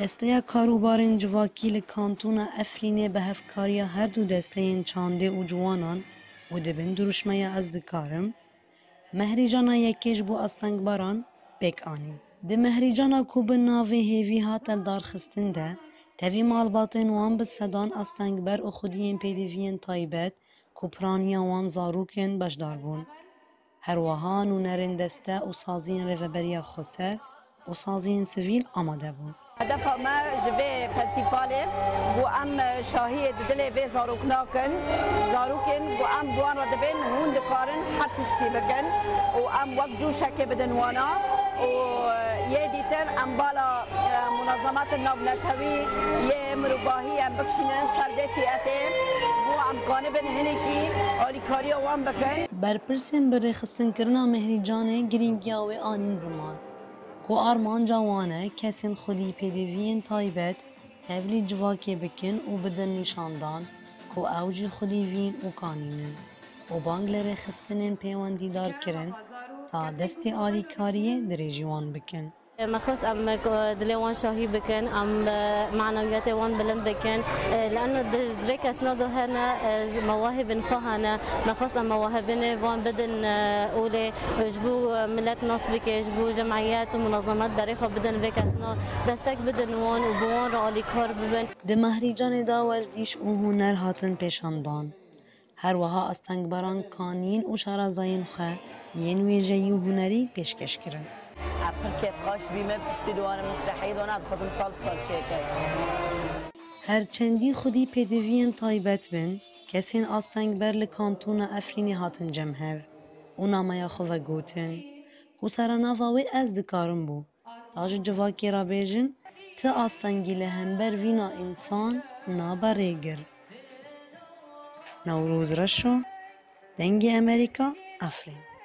دسته‌یا کاروبارên civakî li Kantûna Efrînê bi hevkariya her du desteyên çandê û ciwanan û dibin duruşmeya Ez dikarim, mehrîcana yekê ji bo astengbaran pêk anîn. Di mehrîcana ku bi navê hêvî hat eldarxistin de, tevî malbatên wan bi sedan astengber û xwediyên pêdiviyên taybet ku piraniya wan zarokên beşdar bûn. Herwiha nûnerên deste û saziyên Rêveberiya Xweser û saziyên sivîl amade bûn. هدف ما جبه فستیواله بو ام شاهی دل به زاروک ناکن زاروکن بو ام بوان را دبن هون دکارن هر تشتی بکن و ام وقت جو شکه بدن وانا و یه دیتر ام بالا منظمات نوبلتوی یه مرباهی ام بکشینن سرده فیاته بو ام کانه بن هنکی آلیکاری وان بکن برپرسین بر خستن کرنا مهریجانه گرینگیاوی آنین زمان کو armanca wan e kesên xwedî pêdiviyên taybet tevlî civakê bikin û bidin nîşandan ku ew jî xwedîvîn û kanînin û bang li rêxistinên peywendîdar kirin ta destê alîkariyê dirêjî wan bikin. مخصوص ام دلي وان شاهي بكن ام معنوياتي وان بلند بكن لانه دريك اسنو هنا مواهب نخوهنا مخصوص ام مواهبنا وان بدن اولي جبو ملت نصبك جبو جمعيات ومنظمات بريخه بدن دريك اسنو دستك بدن وان وبوان رالي كار ببن د مهریجان دا ورزیش û huner hatin pêşandan. Herwiha astengbaran kanîn û şarazayên xwe yên wêjeyî û hunerî pêşkeş kirin. كيف خاش بما بتشتي وانا مسرحيه وانا خصم صال بصال شيكه Herçendî xwedî pêdiviyên taybet bin, kesên astengber li Kantûna Efrînê hatin cemhev û nameya xwe vegotin ku serenava wê ez dikarim bû ta ji civakê re bêjin ti astengî li hember vîna însan nabe rêgir. Newrûz reş o, dengê Amerîka, Efrîn.